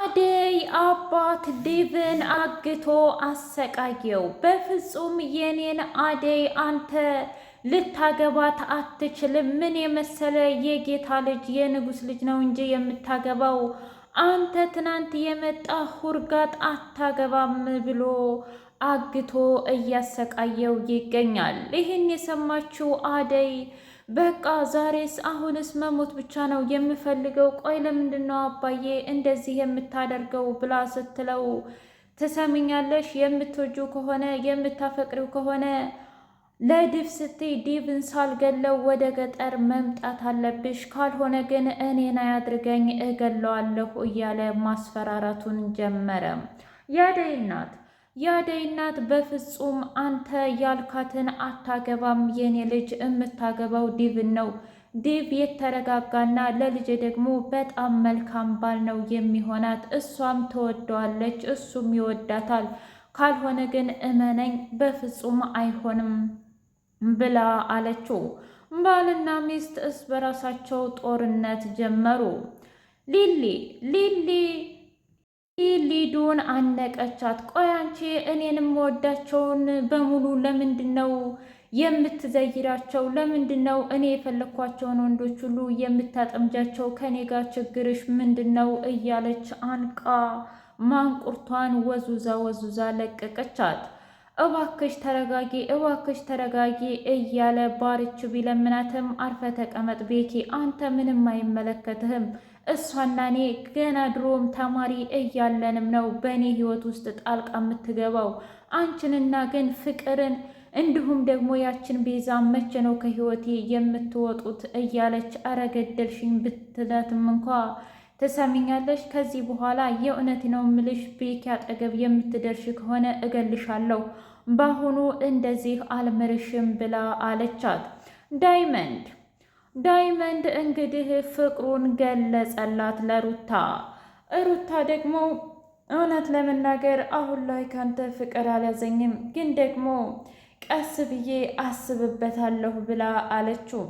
አደይ አባት ዴቭን አግቶ አሰቃየው። በፍጹም የኔን አደይ አንተ ልታገባት አትችልም። ምን የመሰለ የጌታ ልጅ የንጉስ ልጅ ነው እንጂ የምታገባው አንተ ትናንት የመጣ ሁርጋጥ አታገባም ብሎ አግቶ እያሰቃየው ይገኛል። ይህን የሰማችው አደይ በቃ ዛሬስ አሁንስ መሞት ብቻ ነው የምፈልገው። ቆይ ለምንድን ነው አባዬ እንደዚህ የምታደርገው ብላ ስትለው ትሰምኛለሽ፣ የምትወጂው ከሆነ የምታፈቅሪው ከሆነ ለዲቭ ስትይ ዲቭን ሳልገለው ወደ ገጠር መምጣት አለብሽ፣ ካልሆነ ግን እኔን አያድርገኝ እገለዋለሁ እያለ ማስፈራራቱን ጀመረ። የአደይ እናት በፍጹም አንተ ያልካትን አታገባም፣ የኔ ልጅ የምታገባው ዲቭን ነው። ዲቭ የተረጋጋና ለልጄ ደግሞ በጣም መልካም ባል ነው የሚሆናት። እሷም ትወደዋለች፣ እሱም ይወዳታል። ካልሆነ ግን እመነኝ በፍጹም አይሆንም ብላ አለችው። ባልና ሚስት እርስ በራሳቸው ጦርነት ጀመሩ። ሊዱን አነቀቻት። ቆይ አንቺ እኔንም ወዳቸውን በሙሉ ለምንድን ነው የምትዘይራቸው? ለምንድን ነው እኔ የፈለኳቸውን ወንዶች ሁሉ የምታጠምጃቸው? ከኔ ጋር ችግርሽ ምንድን ነው? እያለች አንቃ ማንቁርቷን ወዙዛ ለቀቀቻት። እባክሽ ተረጋጊ እያለ ባርች ቢለምናትም አርፈ ተቀመጥ ቤኪ፣ አንተ ምንም አይመለከትህም። እሷና እኔ ገና ድሮም ተማሪ እያለንም ነው በእኔ ህይወት ውስጥ ጣልቃ የምትገባው። አንቺንና ግን ፍቅርን እንዲሁም ደግሞ ያችን ቤዛ መቼ ነው ከህይወቴ የምትወጡት? እያለች አረገደልሽኝ ብትላትም እንኳ ትሰሚኛለሽ፣ ከዚህ በኋላ የእውነት ነው ምልሽ ቤኪ አጠገብ የምትደርሽ ከሆነ እገልሻለሁ፣ በአሁኑ እንደዚህ አልምርሽም ብላ አለቻት። ዳይመንድ እንግዲህ ፍቅሩን ገለጸላት ለሩታ። ሩታ ደግሞ እውነት ለመናገር አሁን ላይ ካንተ ፍቅር አልያዘኝም፣ ግን ደግሞ ቀስ ብዬ አስብበታለሁ ብላ አለችው።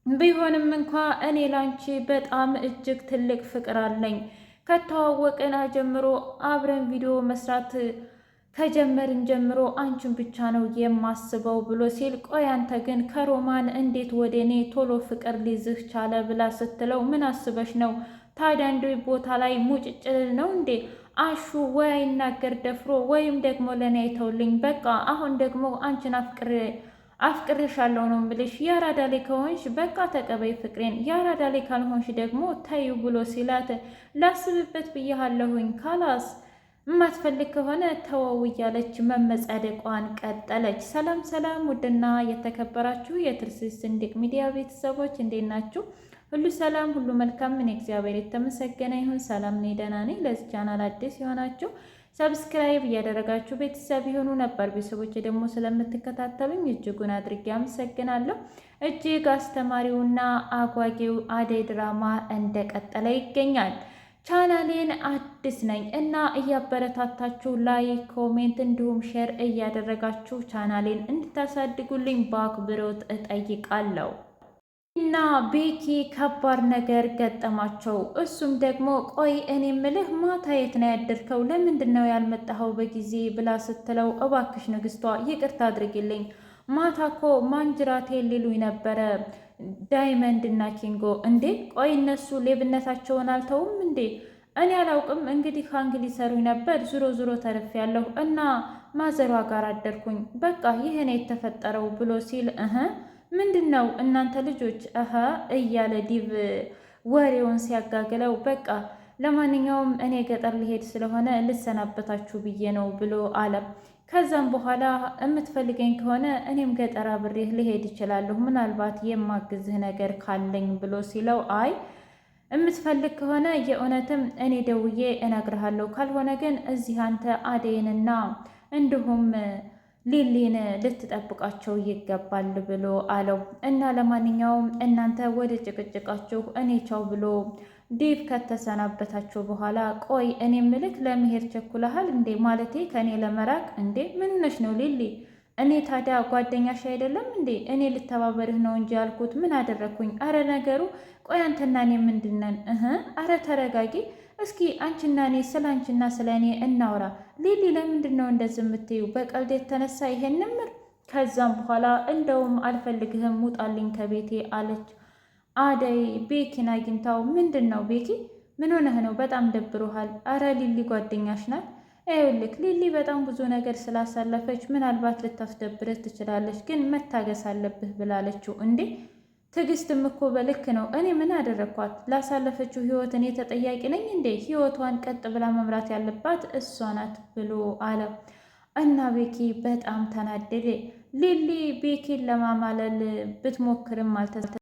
ቢሆንም እንኳ እኔ ላንቺ በጣም እጅግ ትልቅ ፍቅር አለኝ። ከተዋወቅን ጀምሮ አብረን ቪዲዮ መስራት ከጀመርን ጀምሮ አንቺን ብቻ ነው የማስበው ብሎ ሲል፣ ቆይ አንተ ግን ከሮማን እንዴት ወደ እኔ ቶሎ ፍቅር ሊይዝህ ቻለ ብላ ስትለው፣ ምን አስበሽ ነው ታዲያ? እንደ ቦታ ላይ ሙጭጭል ነው እንዴ? አሹ ወይ አይናገር ደፍሮ ወይም ደግሞ ለእኔ አይተውልኝ። በቃ አሁን ደግሞ አንቺን አፍቅሬሻለሁ ነው ብልሽ። የአራዳ ላይ ከሆንሽ በቃ ተቀበይ ፍቅሬን፣ የአራዳ ላይ ካልሆንሽ ደግሞ ታዩ ብሎ ሲላት፣ ላስብበት ብያሃለሁኝ፣ ካላስ የማትፈልግ ከሆነ ተወው እያለች መመጻደቋን ቀጠለች። ሰላም ውድና የተከበራችሁ የትርሲስ ስንድቅ ሚዲያ ቤተሰቦች እንዴት ናችሁ? ሁሉ ሰላም፣ ሁሉ መልካም። ምን እግዚአብሔር የተመሰገነ ይሁን። ሰላም ነኝ፣ ደህና ነኝ። ለዚህ ቻናል አዲስ የሆናችሁ ሰብስክራይብ እያደረጋችሁ ቤተሰብ የሆኑ ነበር ቤተሰቦች ደግሞ ስለምትከታተሉኝ እጅጉን አድርጌ አመሰግናለሁ። እጅግ አስተማሪውና አጓጊው አደይ ድራማ እንደቀጠለ ይገኛል። ቻናሌን አዲስ ነኝ እና እያበረታታችሁ ላይክ፣ ኮሜንት እንዲሁም ሼር እያደረጋችሁ ቻናሌን እንድታሳድጉልኝ በአክብሮት እጠይቃለሁ። እና ቤኪ ከባድ ነገር ገጠማቸው። እሱም ደግሞ ቆይ እኔ ምልህ ማታ የት ነው ያደርከው? ለምንድን ነው ያልመጣኸው በጊዜ ብላ ስትለው፣ እባክሽ ንግስቷ ይቅርታ አድርጊልኝ፣ ማታ እኮ ማንጅራቴ ሊሉኝ ነበረ ዳይመንድ እና ኪንጎ። እንዴ ቆይ እነሱ ሌብነታቸውን አልተውም እንዴ? እኔ አላውቅም እንግዲህ ሀንግ ሊሰሩኝ ነበር። ዙሮ ተርፌያለሁ እና ማዘሯ ጋር አደርኩኝ። በቃ ይሄ ነው የተፈጠረው ብሎ ሲል ምንድን ነው እናንተ ልጆች እያለ ዲቭ ወሬውን ሲያጋግለው፣ በቃ ለማንኛውም እኔ ገጠር ሊሄድ ስለሆነ ልሰናበታችሁ ብዬ ነው ብሎ አለ። ከዛም በኋላ የምትፈልገኝ ከሆነ እኔም ገጠር አብሬህ ልሄድ ይችላለሁ፣ ምናልባት የማግዝህ ነገር ካለኝ ብሎ ሲለው፣ አይ የምትፈልግ ከሆነ የእውነትም እኔ ደውዬ እነግርሃለሁ፣ ካልሆነ ግን እዚህ አንተ አደይንና እንዲሁም ሊሊን ልትጠብቃቸው ይገባል ብሎ አለው። እና ለማንኛውም እናንተ ወደ ጭቅጭቃችሁ እኔ ቻው ብሎ ዲቭ ከተሰናበታቸው በኋላ፣ ቆይ እኔ ምልክ ለመሄድ ቸኩለሃል እንዴ? ማለቴ ከእኔ ለመራቅ እንዴ? ምን ሆነሽ ነው ሊሊ? እኔ ታዲያ ጓደኛሽ አይደለም እንዴ? እኔ ልተባበርህ ነው እንጂ ያልኩት ምን አደረግኩኝ? አረ ነገሩ ቆይ አንተና እኔ ምንድነን? አረ ተረጋጊ እስኪ አንቺና እኔ ስለ አንቺና ስለ እኔ እናውራ። ሊሊ ለምንድን ነው እንደዚህ የምትዩ? በቀልድ የተነሳ ይሄን ምር። ከዛም በኋላ እንደውም አልፈልግህም ውጣልኝ ከቤቴ አለች። አደይ ቤኪን አግኝታው ምንድን ነው ቤኪ ምን ሆነህ ነው? በጣም ደብሮሃል? አረ ሊሊ ጓደኛሽ ናት። ይኸውልህ ሊሊ በጣም ብዙ ነገር ስላሳለፈች ምናልባት ልታስደብርህ ትችላለች፣ ግን መታገስ አለብህ ብላለችው። እንዴ ትዕግስትም እኮ በልክ ነው። እኔ ምን አደረግኳት? ላሳለፈችው ህይወት እኔ ተጠያቂ ነኝ እንዴ? ህይወቷን ቀጥ ብላ መምራት ያለባት እሷ ናት ብሎ አለ እና ቤኪ በጣም ተናደደ። ሊሊ ቤኪን ለማማለል ብትሞክርም